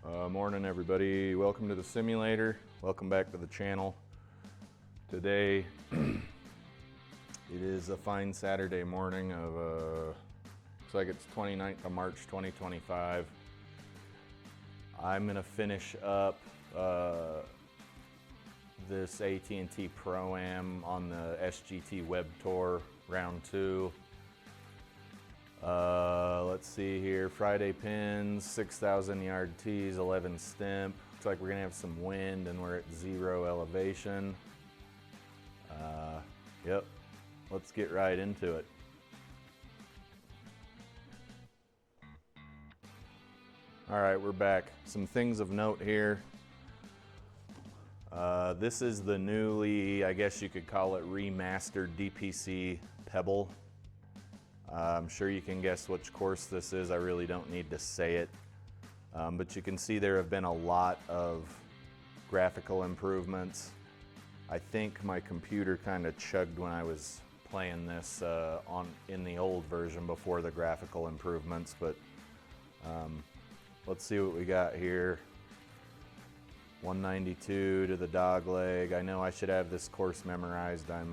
Morning everybody, welcome to the simulator, welcome back to the channel. Today it is a fine Saturday morning of looks like it's 29th of March 2025. I'm gonna finish up this AT&T Pro-Am on the SGT Web Tour round 2. Let's see here, Friday pins, 6,000 yard tees, 11 stimp. Looks like we're gonna have some wind and we're at 0 elevation. Yep, let's get right into it. All right, we're back. Some things of note here. This is the newly, I guess you could call it, remastered DPC Pebble. I'm sure you can guess which course this is. I really don't need to say it. But you can see there have been a lot of graphical improvements. I think my computer kind of chugged when I was playing this in the old version before the graphical improvements, but let's see what we got here. 192 to the dog leg. I know I should have this course memorized. I'm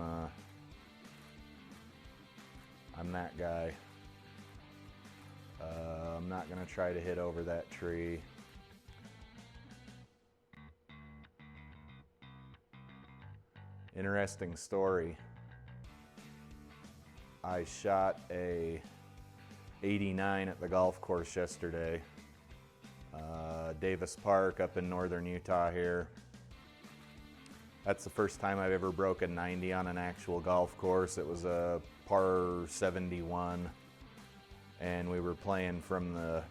that guy. I'm not gonna try to hit over that tree. Interesting story. I shot a 89 at the golf course yesterday. Davis Park up in northern Utah here. That's the first time I've ever broken 90 on an actual golf course. It was a par 71 and we were playing from the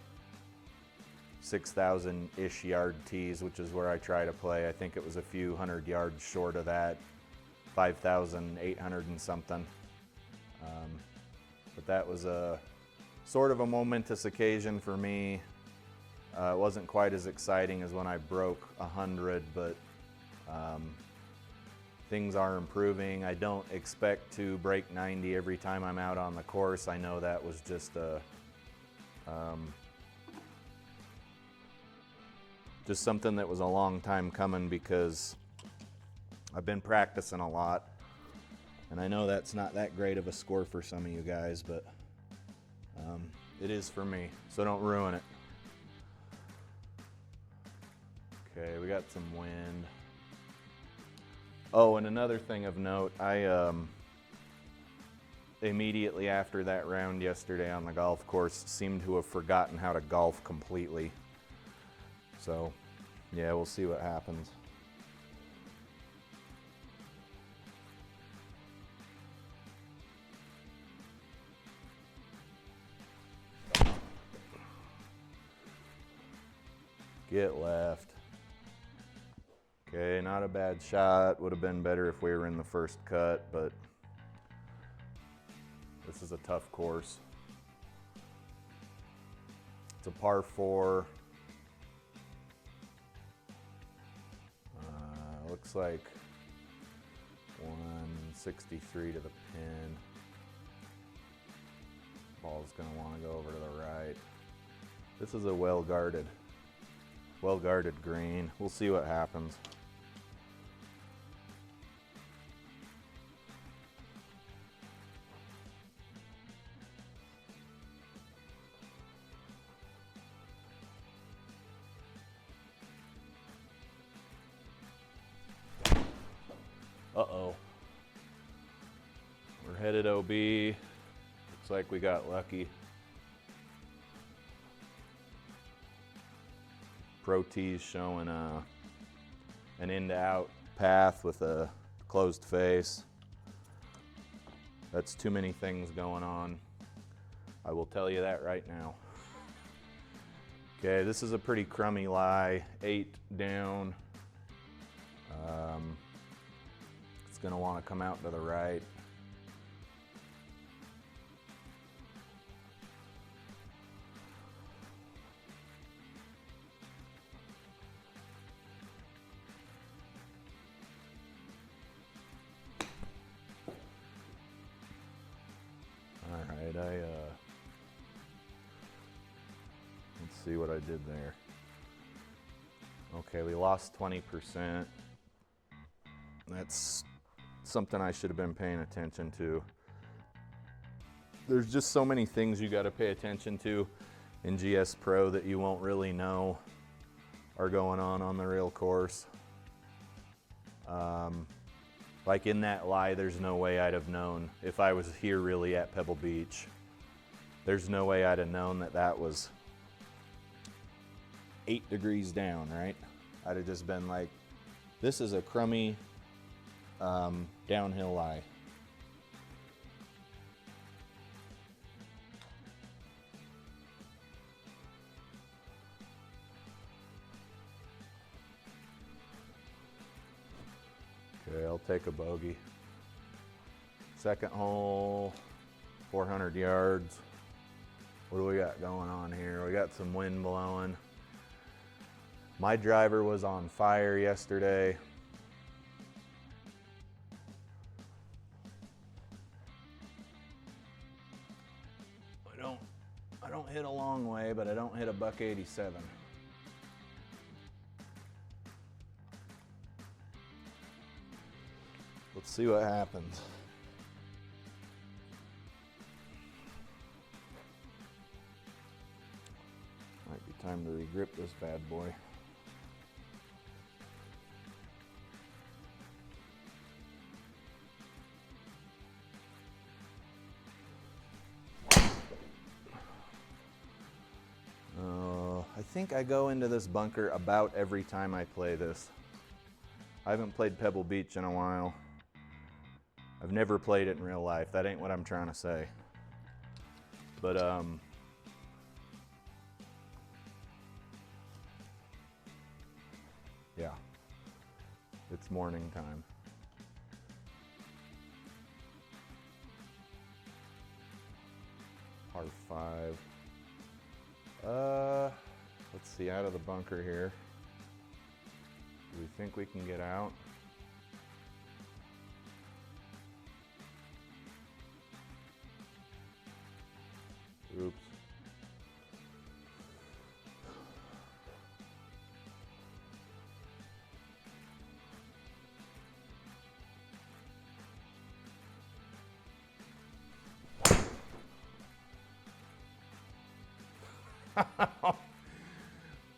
6,000-ish yard tees, which is where I try to play. I think it was a few hundred yards short of that, 5,800 and something. But that was a sort of a momentous occasion for me. It wasn't quite as exciting as when I broke 100, but things are improving. I don't expect to break 90 every time I'm out on the course. I know that was just something that was a long time coming because I've been practicing a lot. And I know that's not that great of a score for some of you guys, but it is for me, so don't ruin it. Okay, we got some wind. Oh, and another thing of note, I immediately after that round yesterday on the golf course seemed to have forgotten how to golf completely. So, yeah, we'll see what happens. Get left. Okay, not a bad shot. Would have been better if we were in the first cut, but this is a tough course. It's a par 4. Looks like 163 to the pin. Ball's gonna want to go over to the right. This is a well-guarded green. We'll see what happens. Uh-oh. We're headed OB. Looks like we got lucky. Pro tees showing an in to out path with a closed face. That's too many things going on. I will tell you that right now. Okay, this is a pretty crummy lie. 8 down. It's gonna want to come out to the right. All right, let's see what I did there. Okay, we lost 20%. That's something I should have been paying attention to. There's just so many things you got to pay attention to in GSPro that you won't really know are going on the real course. Like in that lie, there's no way I'd have known if I was here really at Pebble Beach. There's no way I'd have known that that was 8 degrees down, right? I'd have just been like, this is a crummy downhill lie. Okay, I'll take a bogey. Second hole, 400 yards. What do we got going on here? We got some wind blowing. My driver was on fire yesterday. I don't hit a long way, but I don't hit a buck 87. Let's see what happens. Might be time to regrip this bad boy. I think I go into this bunker about every time I play this. I haven't played Pebble Beach in a while. I've never played it in real life. That ain't what I'm trying to say. But yeah, it's morning time. Par 5. Let's see, out of the bunker here. Do we think we can get out? Oops.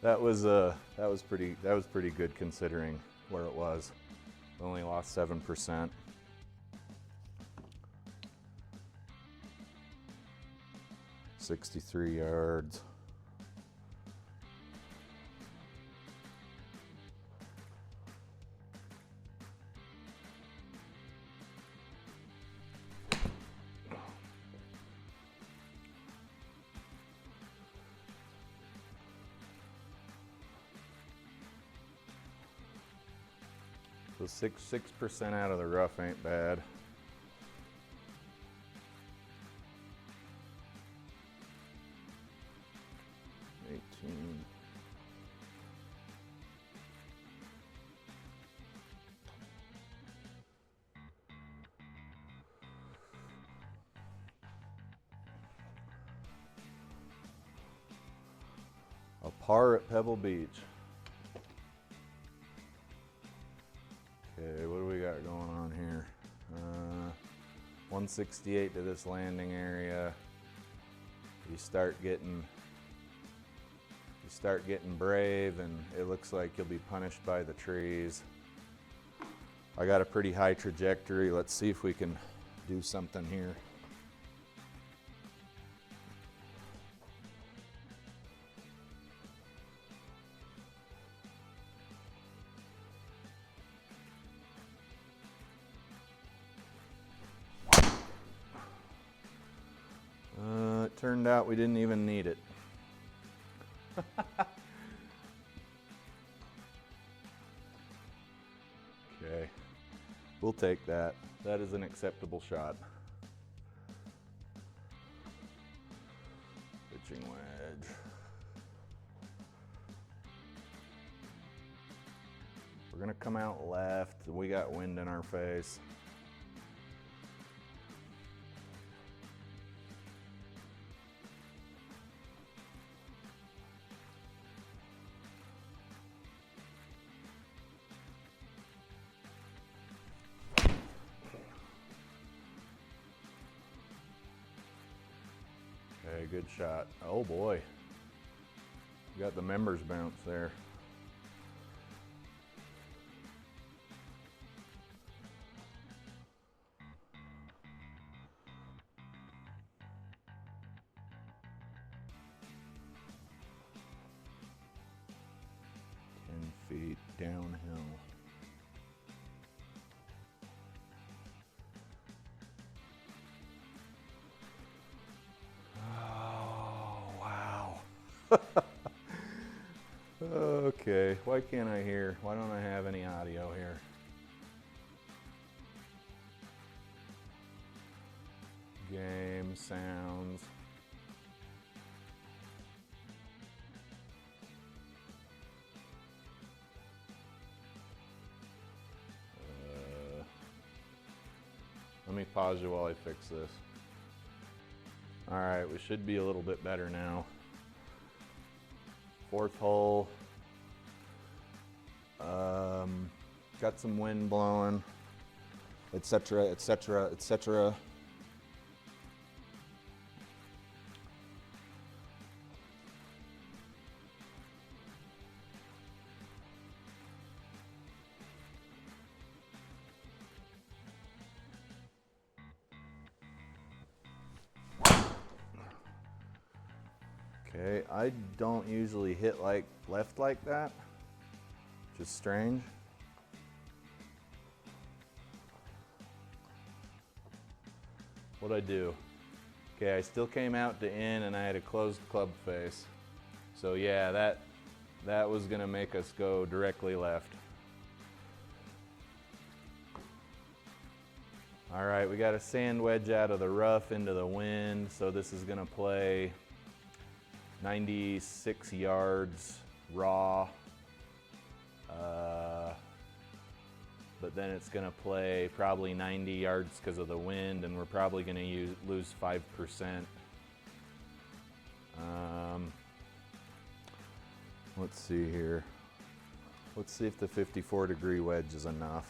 That was pretty good considering where it was. Only lost 7%. $63 yards. So 6% out of the rough ain't bad. A par at Pebble Beach. Okay, what do we got going on here? 168 to this landing area. You start getting brave, and it looks like you'll be punished by the trees. I got a pretty high trajectory. Let's see if we can do something here. It turned out we didn't even need it. Okay, we'll take that. That is an acceptable shot. Pitching wedge. We're gonna come out left. We got wind in our face. good shot. Oh boy. Got the members bounce there. Feet downhill. Oh, wow. Okay, why can't I hear? Why don't I have any audio here? Game sounds. Let me pause you while I fix this. All right, we should be a little bit better now. Fourth hole. Got some wind blowing, etc., etc., etc. Okay, I don't usually hit like left like that, which is strange. What'd I do? Okay, I still came out to in and I had a closed club face. So yeah, that was gonna make us go directly left. All right, we got a sand wedge out of the rough into the wind, so this is gonna play 96 yards raw, but then it's going to play probably 90 yards because of the wind, and we're probably going to lose 5%. Let's see here. Let's see if the 54-degree wedge is enough.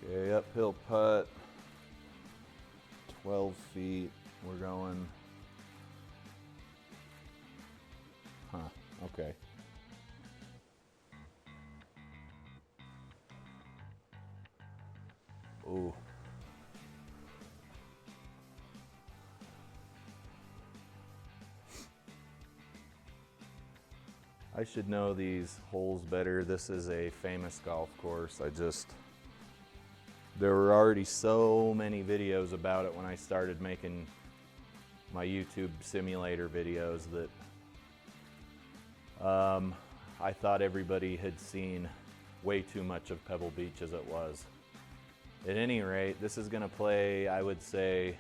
Okay, uphill putt, 12 feet, we're going, okay. Ooh. I should know these holes better. This is a famous golf course. There were already so many videos about it when I started making my YouTube simulator videos that I thought everybody had seen way too much of Pebble Beach as it was. At any rate, this is gonna play, I would say,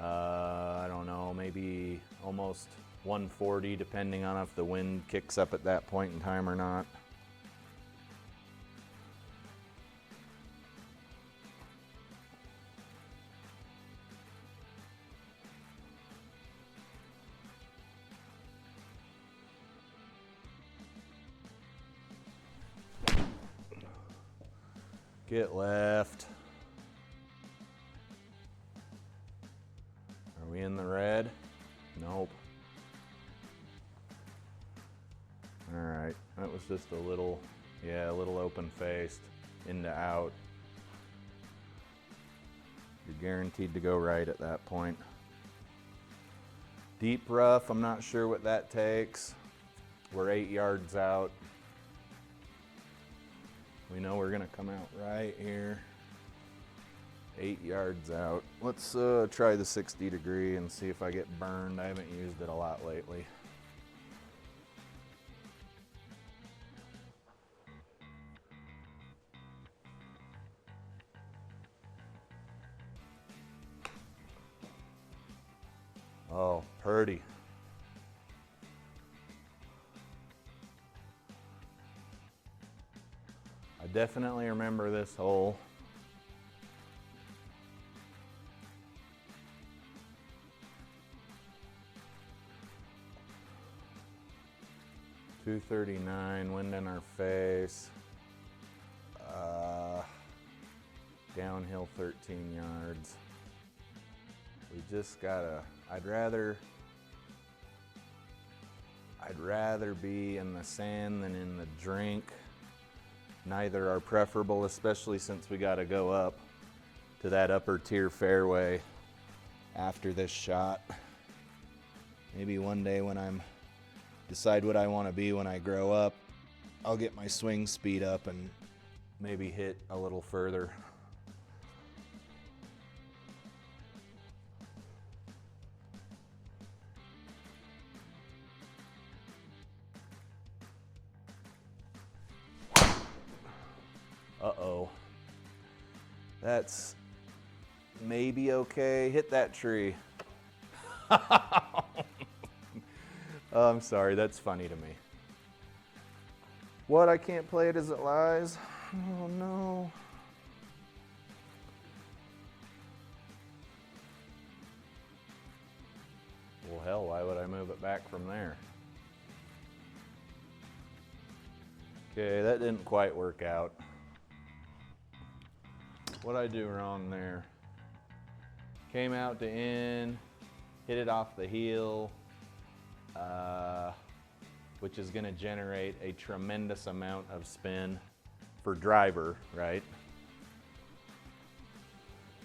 I don't know, maybe almost 140, depending on if the wind kicks up at that point in time or not. Get left. Are we in the red? Nope. All right, that was just a little open-faced, into out. You're guaranteed to go right at that point. Deep rough, I'm not sure what that takes. We're 8 yards out. We know we're gonna come out right here. 8 yards out. Let's try the 60 degree and see if I get burned. I haven't used it a lot lately. Oh, purdy. I definitely remember this hole. .239, wind in our face. Downhill 13 yards. We just gotta, I'd rather be in the sand than in the drink. Neither are preferable, especially since we gotta go up to that upper tier fairway after this shot. Maybe one day when I'm decide what I want to be when I grow up, I'll get my swing speed up and maybe hit a little further. Uh-oh. That's maybe okay. Hit that tree. Oh, I'm sorry, that's funny to me. What, I can't play it as it lies? Oh no. Well, hell, why would I move it back from there? Okay, that didn't quite work out. What'd I do wrong there? Came out to in, hit it off the heel, which is gonna generate a tremendous amount of spin for driver, right?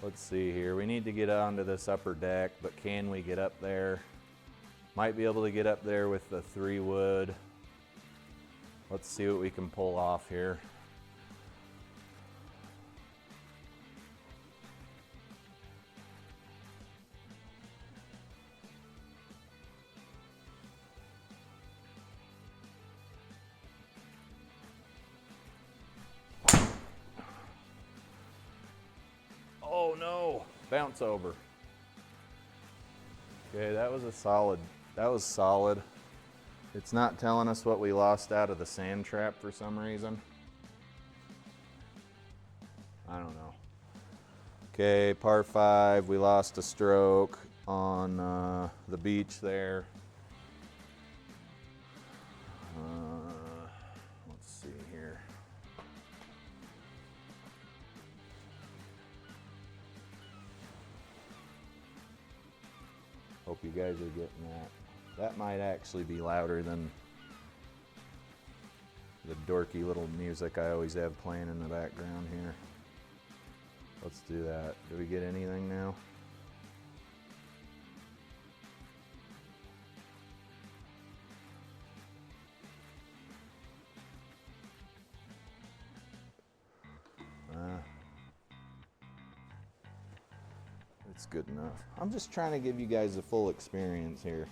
Let's see here, we need to get onto this upper deck, but can we get up there? Might be able to get up there with the 3 wood. Let's see what we can pull off here. Oh no, bounce over. Okay, that was solid. It's not telling us what we lost out of the sand trap for some reason. I don't know. Okay, par 5, we lost a stroke on the beach there. Let's see here. Hope you guys are getting that. That might actually be louder than the dorky little music I always have playing in the background here. Let's do that. Do we get anything now? It's good enough. I'm just trying to give you guys a full experience here.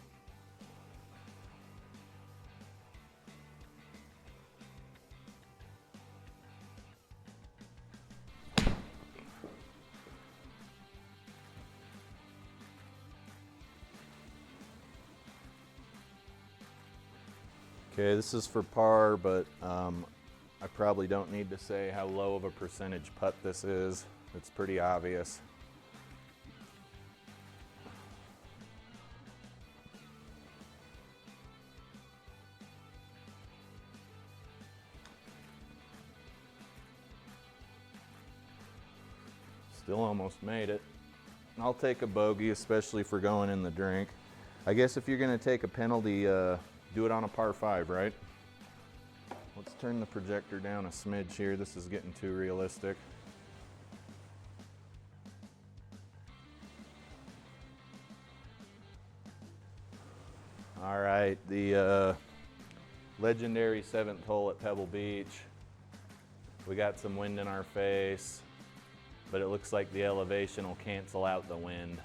Okay, this is for par, but I probably don't need to say how low of a percentage putt this is. It's pretty obvious. Still almost made it. I'll take a bogey, especially for going in the drink. I guess if you're gonna take a penalty, do it on a par 5, right? Let's turn the projector down a smidge here. This is getting too realistic. All right, the legendary 7th hole at Pebble Beach. We got some wind in our face, but it looks like the elevation will cancel out the wind.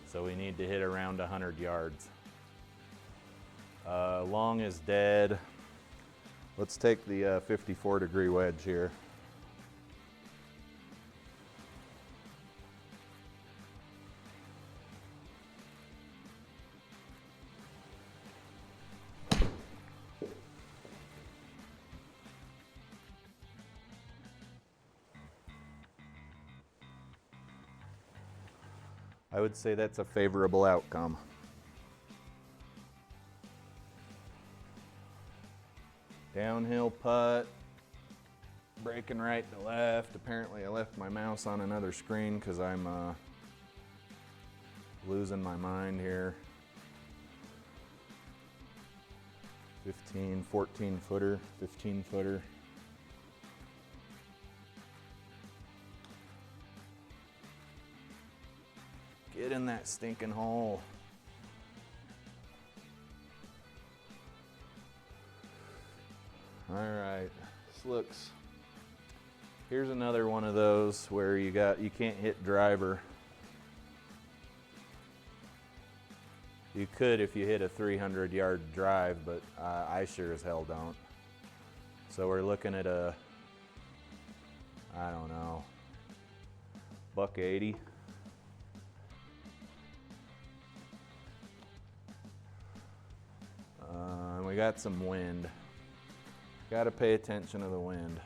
So we need to hit around 100 yards. Long is dead. Let's take the 54-degree wedge here. I would say that's a favorable outcome. Downhill putt, braking right to left. Apparently I left my mouse on another screen because I'm losing my mind here. 14 footer, 15 footer. Get in that stinking hole. All right, this looks, here's another one of those where you can't hit driver. You could if you hit a 300-yard drive, but I sure as hell don't. So we're looking at a, I don't know, $180. And we got some wind. Got to pay attention to the wind.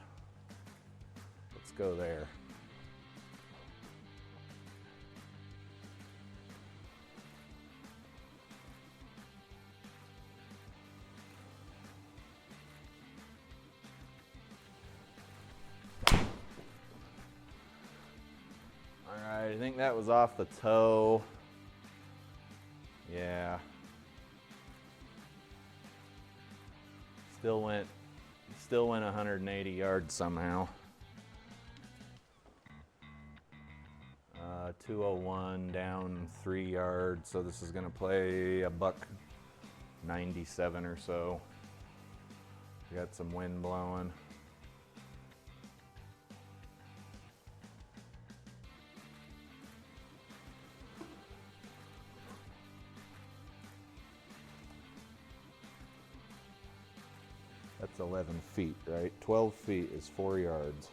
Let's go there. All right, I think that was off the toe. Yeah. Still went 180 yards somehow. 201 down 3 yards, so this is gonna play a $197 or so. We got some wind blowing. That's 11 feet, right? 12 feet is 4 yards.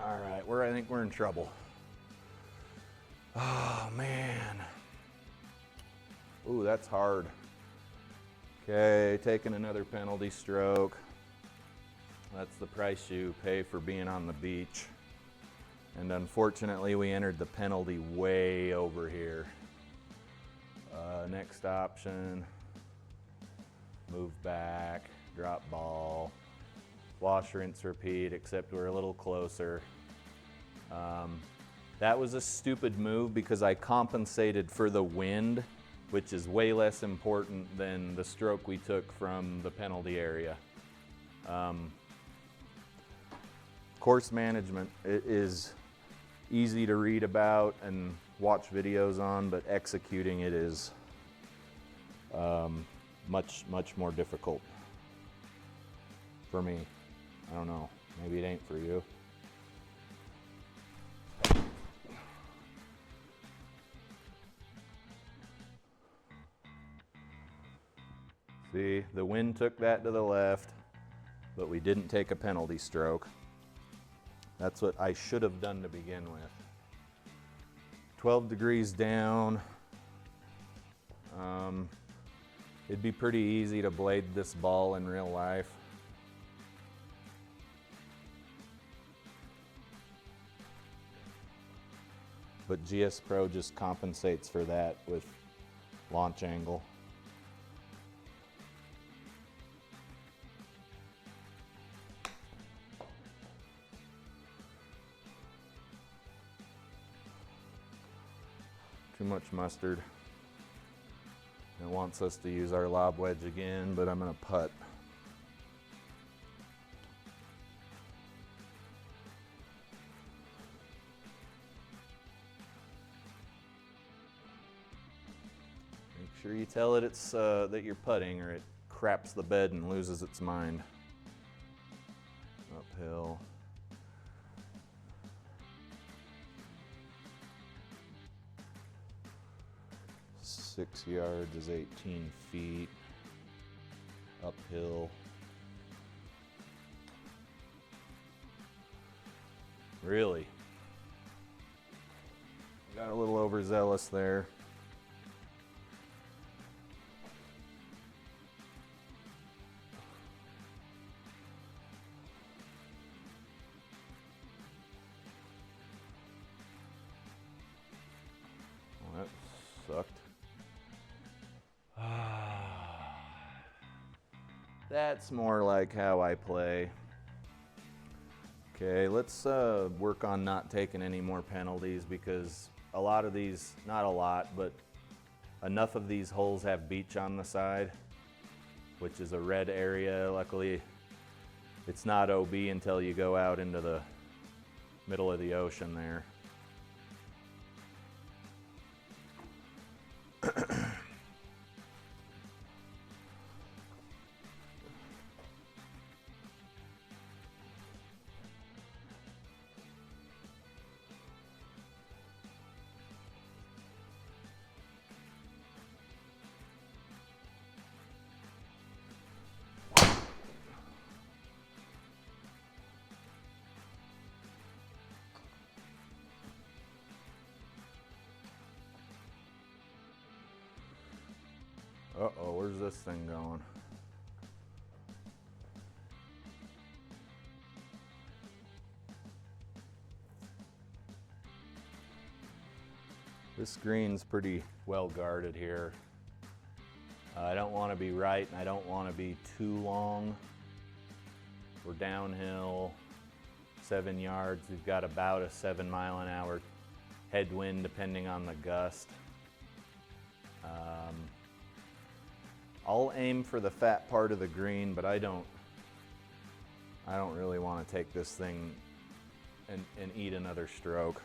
All right, I think we're in trouble. Oh, man. Ooh, that's hard. Okay, taking another penalty stroke. That's the price you pay for being on the beach. And unfortunately, we entered the penalty way over here. Next option, move back, drop ball, wash, rinse, repeat, except we're a little closer. That was a stupid move because I compensated for the wind, which is way less important than the stroke we took from the penalty area. Course management is easy to read about and watch videos on, but executing it is much more difficult for me. I don't know, maybe it ain't for you. See, the wind took that to the left, but we didn't take a penalty stroke. That's what I should have done to begin with. 12 degrees down. It'd be pretty easy to blade this ball in real life. But GSPro just compensates for that with launch angle. Too much mustard. It wants us to use our lob wedge again, but I'm gonna putt. Make sure you tell it it's that you're putting, or it craps the bed and loses its mind. Uphill. Six yards is 18 feet. Uphill. Really? Got a little overzealous there. That's more like how I play. Okay, let's work on not taking any more penalties, because a lot of these, not a lot, but enough of these holes have beach on the side, which is a red area. Luckily, it's not OB until you go out into the middle of the ocean there. Uh-oh, where's this thing going? This green's pretty well guarded here. I don't want to be right, and I don't want to be too long. We're downhill 7 yards. We've got about a 7-mile-an-hour headwind depending on the gust. I'll aim for the fat part of the green, but I don't really want to take this thing and eat another stroke.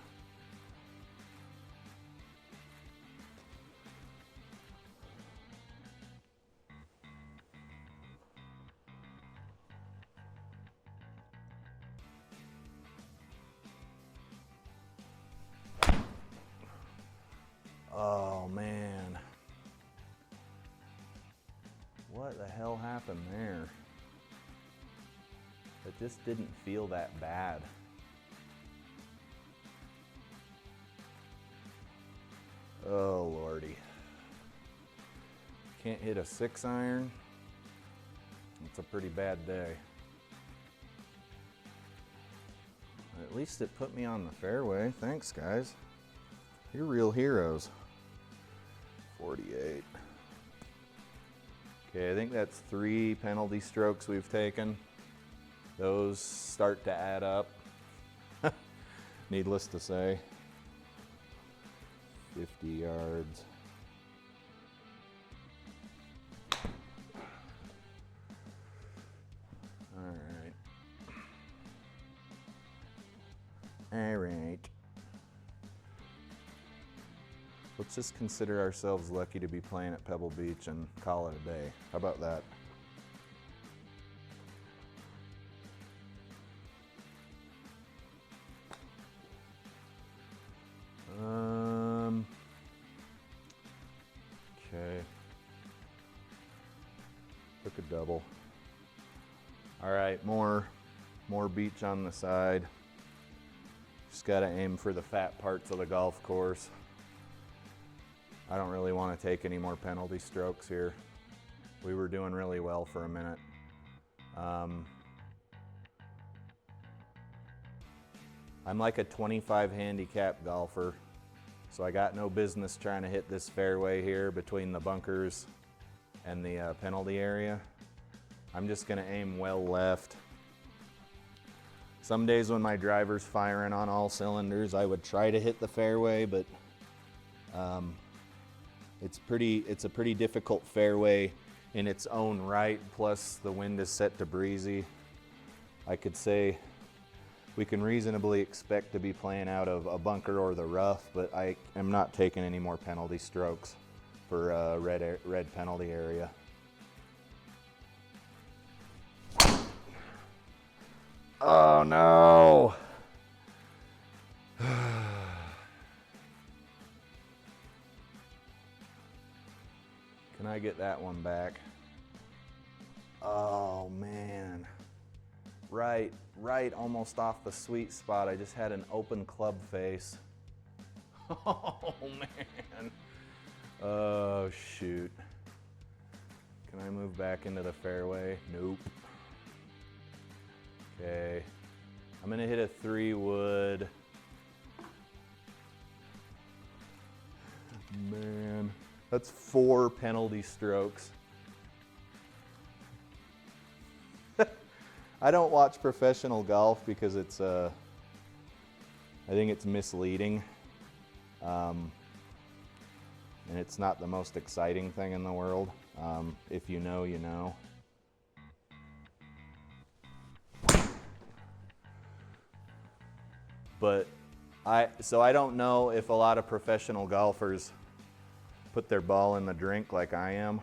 Oh man. What the hell happened there? It just didn't feel that bad. Oh lordy. Can't hit a 6-iron. It's a pretty bad day. At least it put me on the fairway. Thanks, guys. You're real heroes. 48. Okay, I think that's 3 penalty strokes we've taken. Those start to add up, needless to say. 50 yards. All right. Let's just consider ourselves lucky to be playing at Pebble Beach and call it a day. How about that? Okay. Took a double. All right, more beach on the side. Just gotta aim for the fat parts of the golf course. I don't really want to take any more penalty strokes here. We were doing really well for a minute. I'm like a 25 handicap golfer, so I got no business trying to hit this fairway here between the bunkers and the penalty area. I'm just gonna aim well left. Some days when my driver's firing on all cylinders, I would try to hit the fairway, but it's a pretty difficult fairway in its own right, plus the wind is set to breezy. I could say we can reasonably expect to be playing out of a bunker or the rough, but I am not taking any more penalty strokes for red penalty area. Oh no! Can I get that one back? Oh man. Right, almost off the sweet spot. I just had an open club face. Oh man. Oh shoot. Can I move back into the fairway? Nope. Okay. I'm gonna hit a 3-wood. Man. That's 4 penalty strokes. I don't watch professional golf because it's, I think it's misleading. And it's not the most exciting thing in the world. If you know, you know. But so I don't know if a lot of professional golfers put their ball in the drink like I am.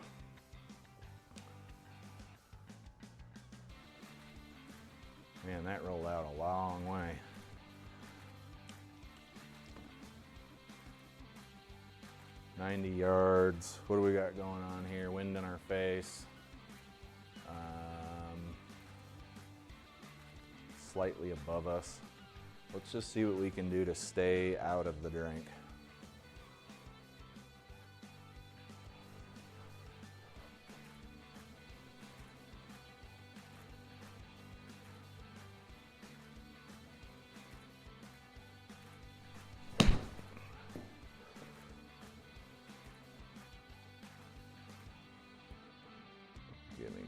Man, that rolled out a long way. $90 yards. What do we got going on here? Wind in our face. Slightly above us. Let's just see what we can do to stay out of the drink.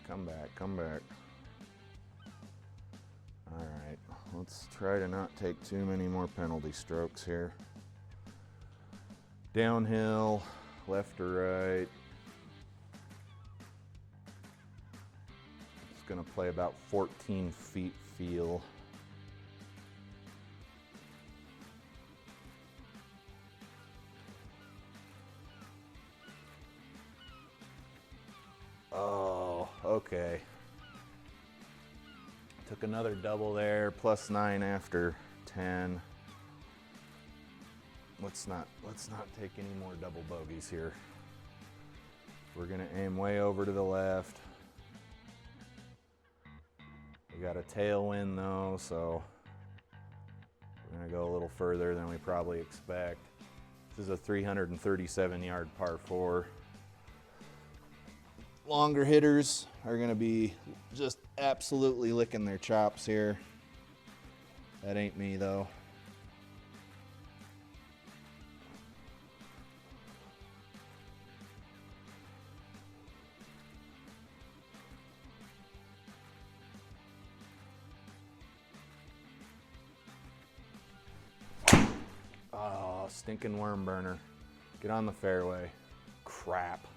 Come back, come back. All right, let's try to not take too many more penalty strokes here. Downhill, left or right. It's gonna play about 14 feet feel. Okay. Took another double there, +9 after 10. Let's not take any more double bogeys here. We're gonna aim way over to the left. We got a tailwind though, so we're gonna go a little further than we probably expect. This is a 337-yard par 4. Longer hitters are gonna be just absolutely licking their chops here. That ain't me though. Oh, stinking worm burner. Get on the fairway. Crap.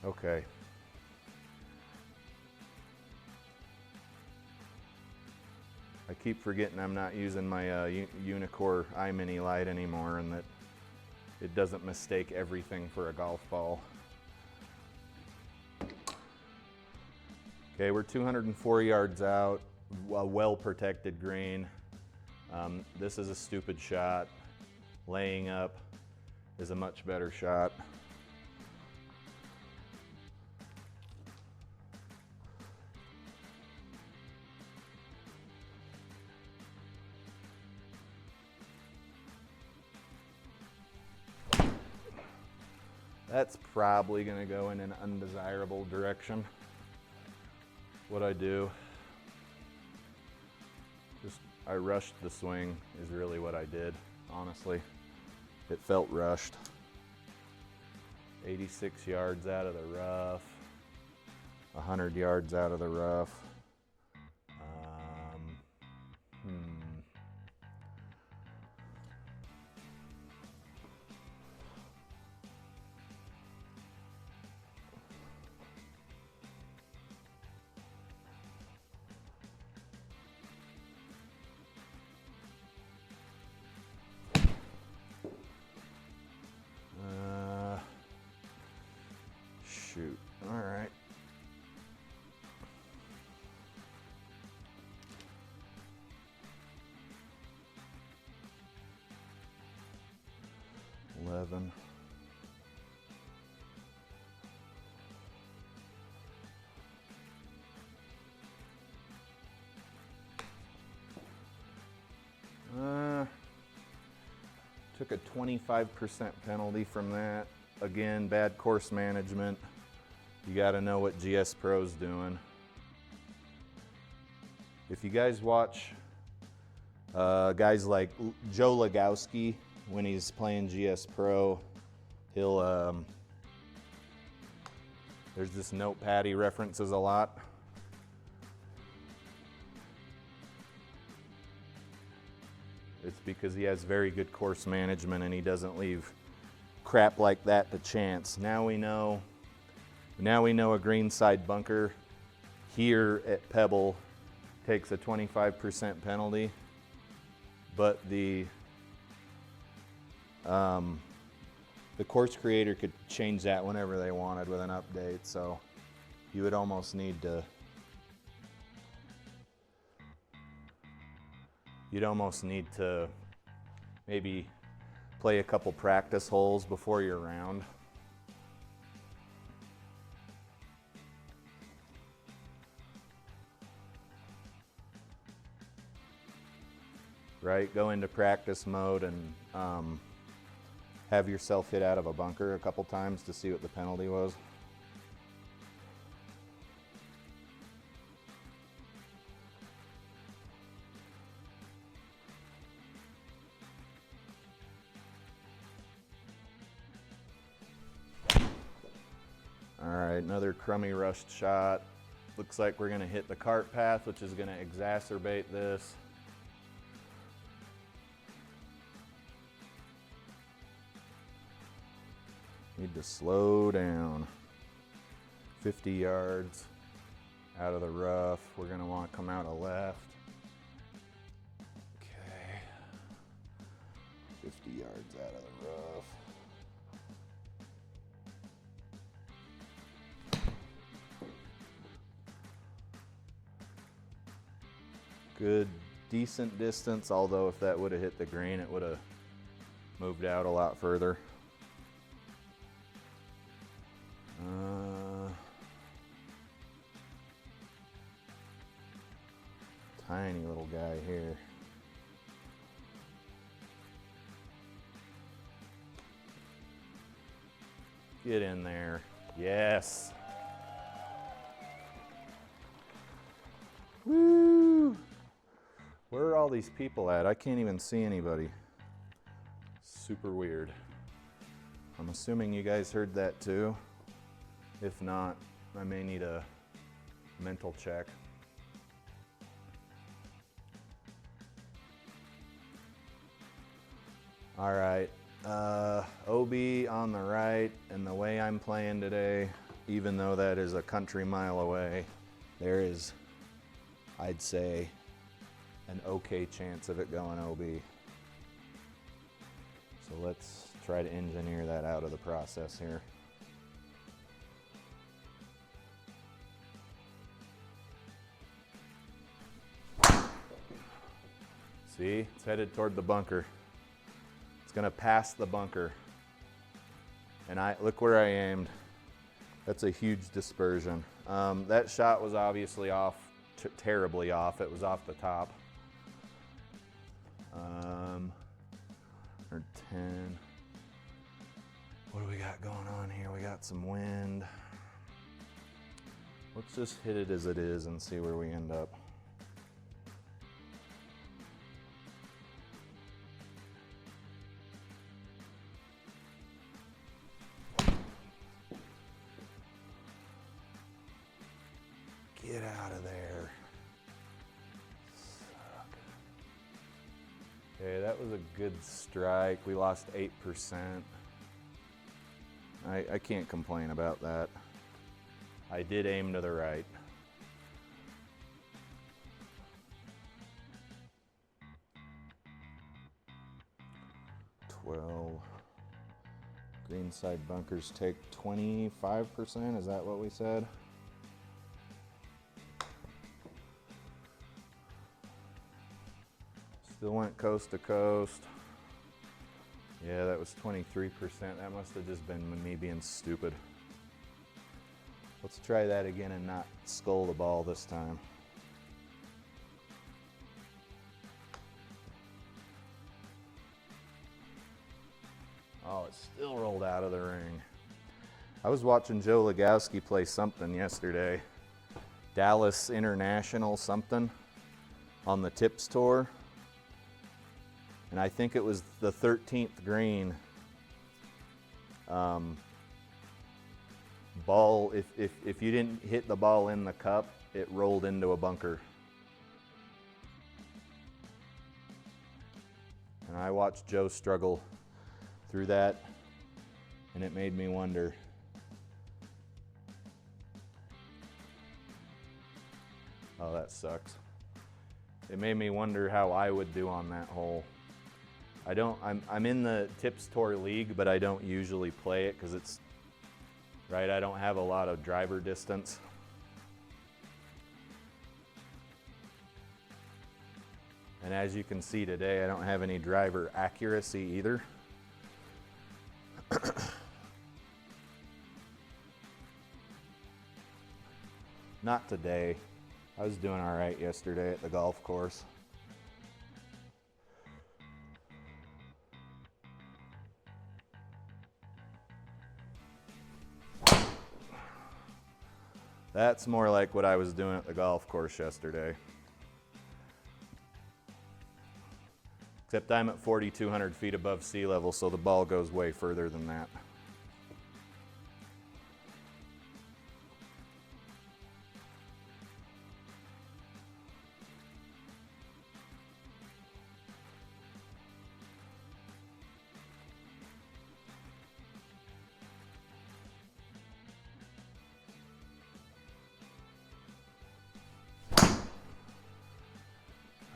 Okay. I keep forgetting I'm not using my Uneekor Eye Mini Lite anymore, and that it doesn't mistake everything for a golf ball. Okay, we're 204 yards out, a well-protected green. This is a stupid shot. Laying up is a much better shot. That's probably gonna go in an undesirable direction. What I do, I rushed the swing is really what I did, honestly. It felt rushed. 86 yards out of the rough, 100 yards out of the rough. Shoot, all right. Eleven. Took a 25% penalty from that. Again, bad course management. You got to know what GSPro's doing. If you guys watch guys like Joe Legowski when he's playing GSPro, he'll there's this notepad he references a lot. because he has very good course management and he doesn't leave crap like that to chance. Now we know a greenside bunker here at Pebble takes a 25% penalty, but the course creator could change that whenever they wanted with an update, so you would almost need to maybe play a couple practice holes before your round. Right, go into practice mode and have yourself hit out of a bunker a couple times to see what the penalty was. All right, another crummy rushed shot. Looks like we're gonna hit the cart path, which is gonna exacerbate this. Need to slow down. 50 yards out of the rough. We're gonna want to come out of left. Okay. 50 yards out of the rough. Good, decent distance, although if that would have hit the green, it would have moved out a lot further. Tiny little guy here. Get in there. Yes. Woo! Where are all these people at? I can't even see anybody. Super weird. I'm assuming you guys heard that too. If not, I may need a mental check. All right, OB on the right, and the way I'm playing today, even though that is a country mile away, there is, I'd say, an okay chance of it going OB. So let's try to engineer that out of the process here. See, it's headed toward the bunker. It's gonna pass the bunker. And look where I aimed. That's a huge dispersion. That shot was obviously off, terribly off. It was off the top. Or 10. What do we got going on here? We got some wind. Let's just hit it as it is and see where we end up. Get out of there. Suck. Okay, that was a good strike. We lost 8%. I can't complain about that. I did aim to the right. Greenside bunkers take 25%, is that what we said? Still went coast to coast. Yeah, that was 23%. That must have just been me being stupid. Let's try that again and not skull the ball this time. Oh, it still rolled out of the ring. I was watching Joe Legowski play something yesterday. Dallas International something on the Tips Tour. And I think it was the 13th green. Ball, if you didn't hit the ball in the cup, it rolled into a bunker. And I watched Joe struggle through that, and it made me wonder. Oh, that sucks. It made me wonder how I would do on that hole. I'm in the Tips Tour League, but I don't usually play it because it's, right, I don't have a lot of driver distance. And as you can see today, I don't have any driver accuracy either. Not today. I was doing all right yesterday at the golf course. That's more like what I was doing at the golf course yesterday. Except I'm at 4,200 feet above sea level, so the ball goes way further than that.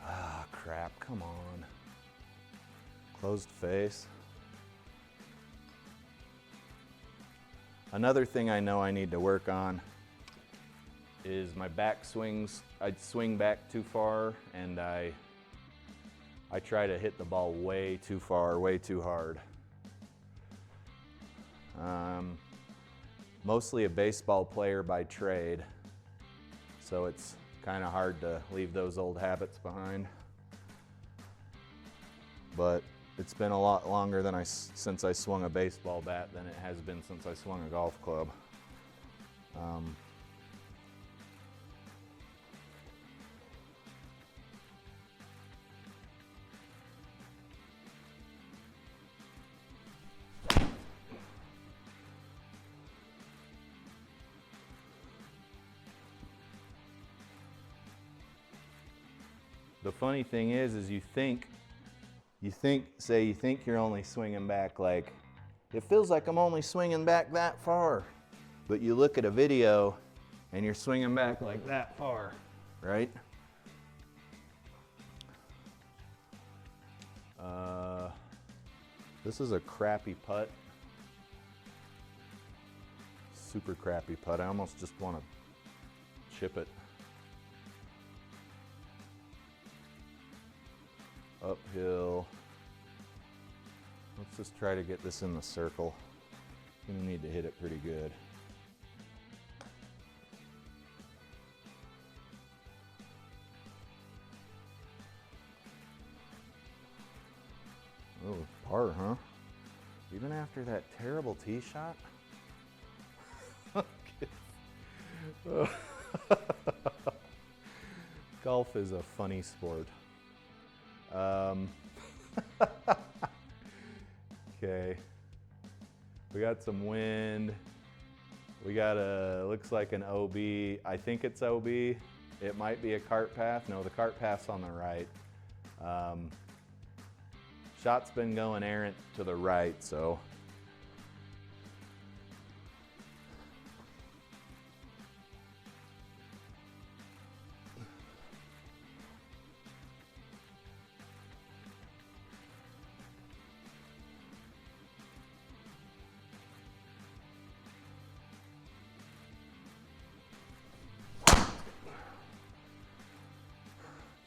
Ah, crap, come on. Closed face. Another thing I know I need to work on is my back swings. I swing back too far, and I try to hit the ball way too far, way too hard. Mostly a baseball player by trade, so it's kind of hard to leave those old habits behind. But it's been a lot longer than since I swung a baseball bat than it has been since I swung a golf club. The funny thing is you think you're only swinging back like, it feels like I'm only swinging back that far. But you look at a video and you're swinging back like that far, right? This is a crappy putt. Super crappy putt. I almost just want to chip it. Uphill. Let's just try to get this in the circle. Gonna need to hit it pretty good. Oh, par, huh? Even after that terrible tee shot? Golf is a funny sport. Okay, we got some wind. We got looks like an OB. I think it's OB. It might be a cart path. No, the cart path's on the right. Shot's been going errant to the right, so.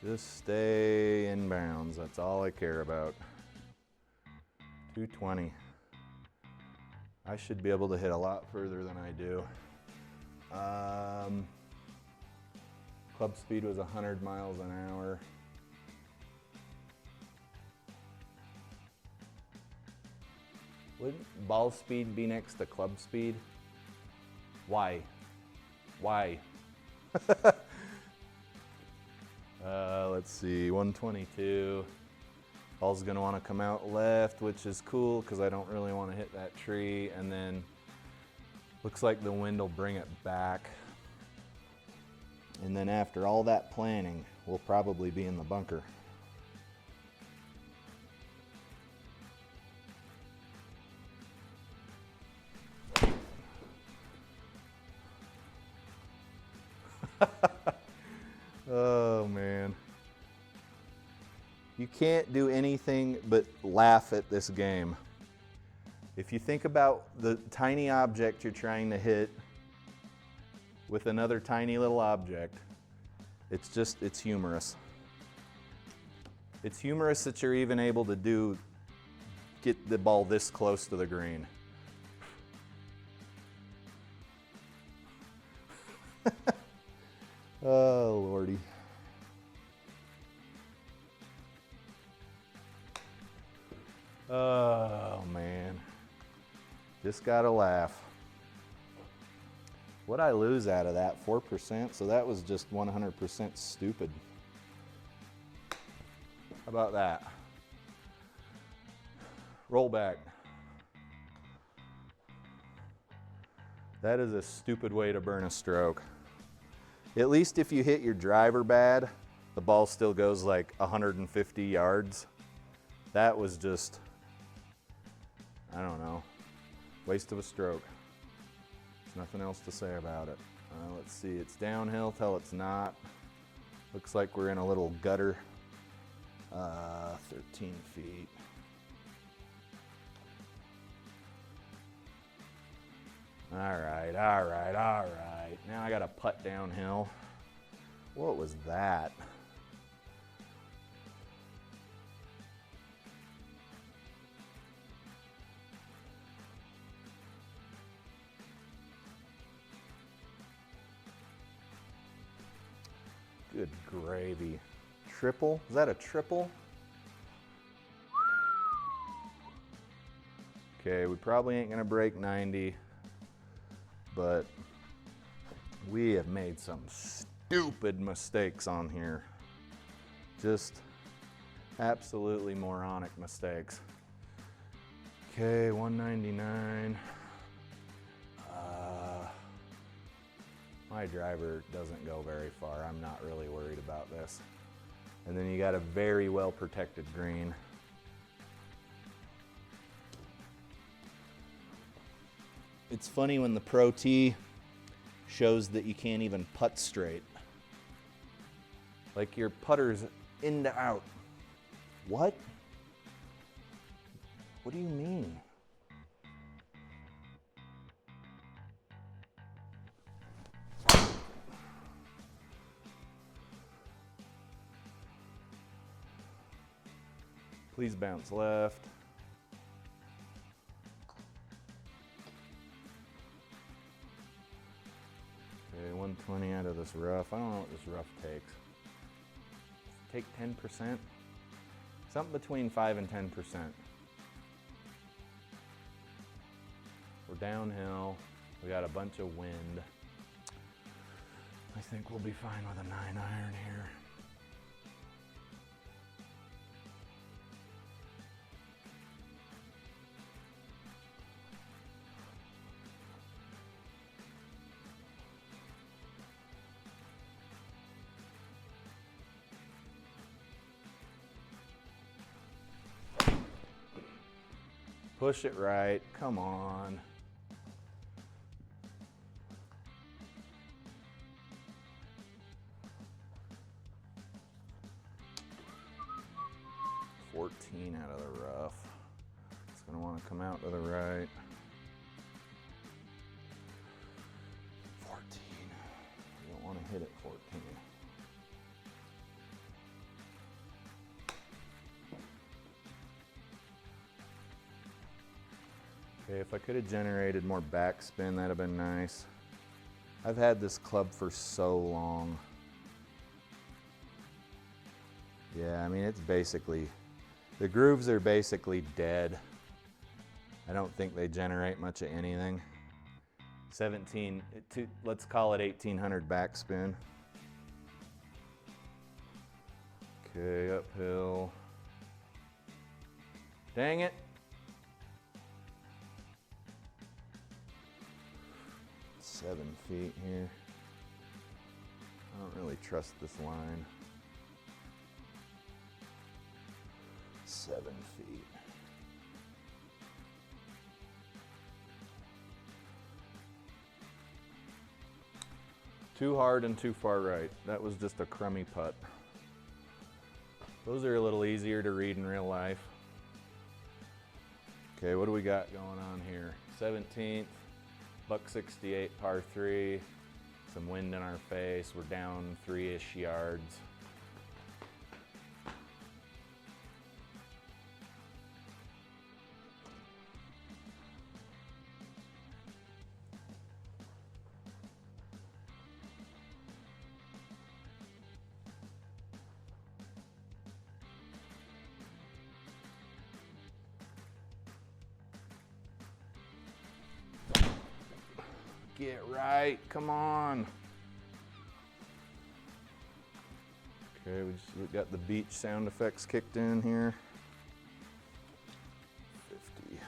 Just stay in bounds. That's all I care about. 220. I should be able to hit a lot further than I do. Club speed was 100 miles an hour. Wouldn't ball speed be next to club speed? Why? Why? Let's see, 122. Ball's gonna wanna come out left, which is cool because I don't really wanna hit that tree. And then looks like the wind will bring it back. And then after all that planning, we'll probably be in the bunker. Oh man. You can't do anything but laugh at this game. If you think about the tiny object you're trying to hit with another tiny little object, it's humorous. It's humorous that you're even able to get the ball this close to the green. Oh, Lordy. Oh, man. Just gotta laugh. What'd I lose out of that? 4%? So that was just 100% stupid. How about that? Roll back. That is a stupid way to burn a stroke. At least if you hit your driver bad, the ball still goes like 150 yards. That was just, I don't know, waste of a stroke. There's nothing else to say about it. Let's see, it's downhill till it's not. Looks like we're in a little gutter. 13 feet. All right. Now I got to putt downhill. What was that? Good gravy. Triple? Is that a triple? Okay, we probably ain't gonna break 90, but we have made some stupid mistakes on here. Just absolutely moronic mistakes. Okay, 199. My driver doesn't go very far. I'm not really worried about this. And then you got a very well protected green. It's funny when the Pro T shows that you can't even putt straight. Like your putter's in to out. What? What do you mean? Please bounce left. Okay, 120 out of this rough. I don't know what this rough takes. Take 10%? Something between 5 and 10%. We're downhill. We got a bunch of wind. I think we'll be fine with a 9-iron here. Push it right, come on. $14 out of the rough. It's gonna wanna come out to the right. 14, you don't wanna hit it 14. Okay, if I could have generated more backspin, that'd have been nice. I've had this club for so long. Yeah, I mean, it's basically, the grooves are basically dead. I don't think they generate much of anything. 17, let's call it 1800 backspin. Okay, uphill. Dang it. 7 feet here. I don't really trust this line. 7 feet. Too hard and too far right. That was just a crummy putt. Those are a little easier to read in real life. Okay, what do we got going on here? 17th, buck 68, par 3. Some wind in our face. We're down 3-ish yards. Get right, come on. Okay, we got the beach sound effects kicked in here. 50.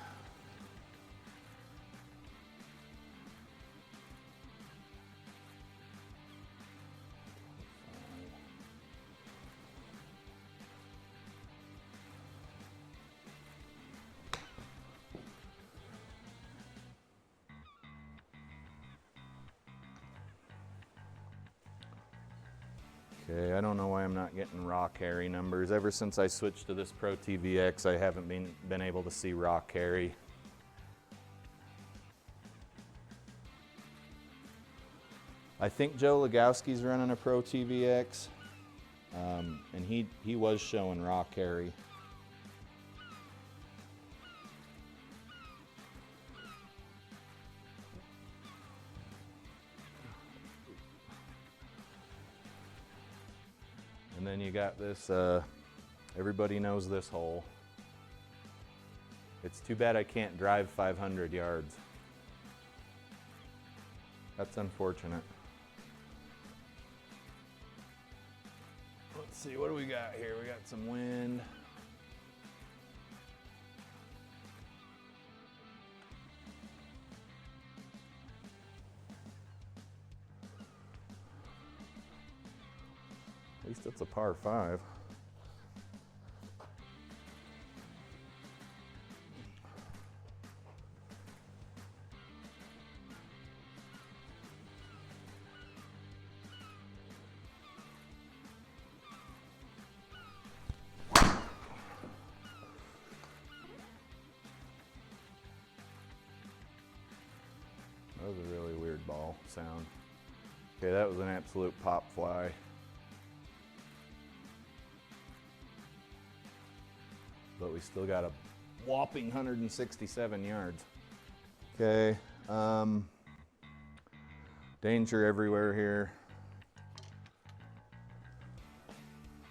Okay, I don't know why I'm not getting raw carry numbers. Ever since I switched to this Pro TVX, I haven't been able to see raw carry. I think Joe Legowski's running a Pro TVX, and he was showing raw carry. And then you got this, everybody knows this hole. It's too bad I can't drive 500 yards. That's unfortunate. Let's see, what do we got here? We got some wind. At least it's a par 5. That was a really weird ball sound. Okay, that was an absolute pop fly. But we still got a whopping 167 yards. Okay, danger everywhere here.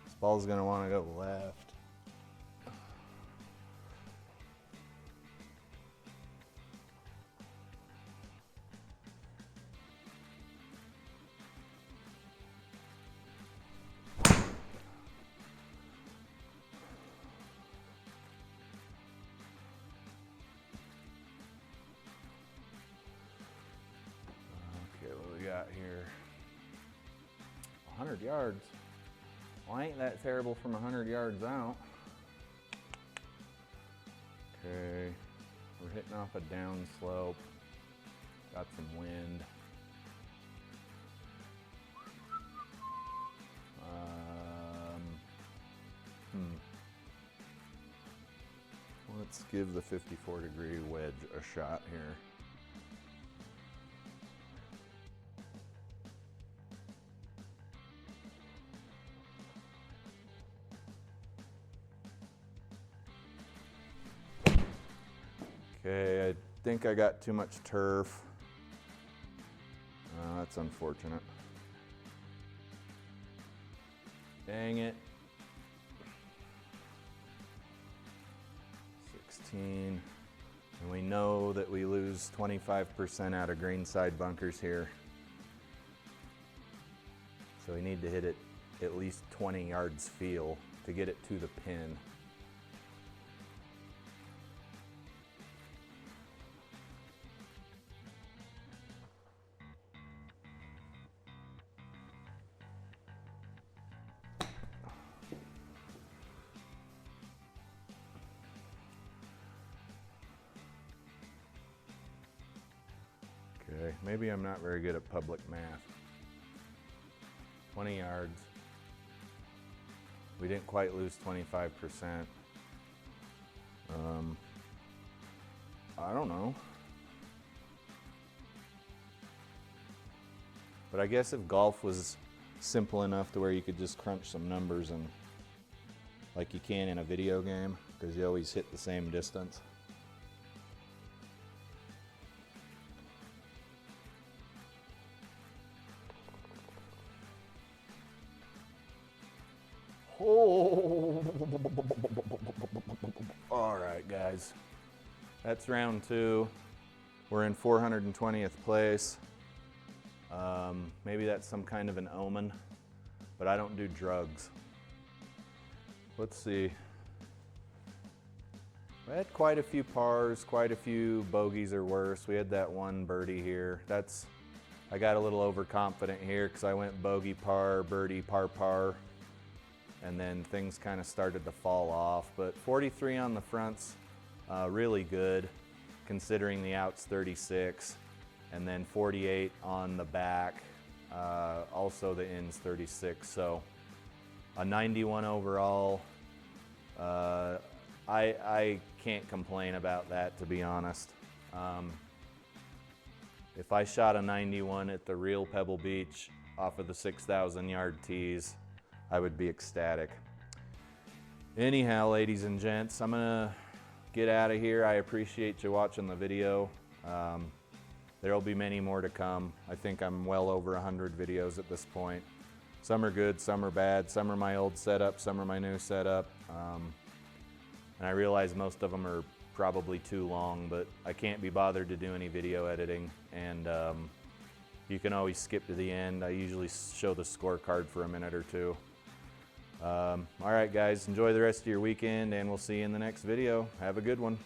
This ball's gonna wanna go left. Here 100 yards. Well, ain't that terrible from 100 yards out. Okay, we're hitting off a down slope. Got some wind. Let's give the 54-degree wedge a shot here. Okay, I think I got too much turf. That's unfortunate. Dang it. 16. And we know that we lose 25% out of greenside bunkers here. So we need to hit it at least 20 yards feel to get it to the pin. Okay, maybe I'm not very good at public math. 20 yards. We didn't quite lose 25%. I don't know. But I guess if golf was simple enough to where you could just crunch some numbers and like you can in a video game, because you always hit the same distance. Oh. All right, guys. That's round 2. We're in 420th place. Maybe that's some kind of an omen, but I don't do drugs. Let's see. We had quite a few pars, quite a few bogeys or worse. We had that one birdie here. I got a little overconfident here because I went bogey, par, birdie, par, par, and then things kind of started to fall off. But 43 on the fronts, really good, considering the out's 36, and then 48 on the back, also the in's 36. So a 91 overall. I can't complain about that, to be honest. If I shot a 91 at the real Pebble Beach off of the 6,000 yard tees, I would be ecstatic. Anyhow, ladies and gents, I'm gonna get out of here. I appreciate you watching the video. There'll be many more to come. I think I'm well over 100 videos at this point. Some are good, some are bad, some are my old setup, some are my new setup. And I realize most of them are probably too long, but I can't be bothered to do any video editing. And you can always skip to the end. I usually show the scorecard for a minute or two. All right, guys, enjoy the rest of your weekend, and we'll see you in the next video. Have a good one.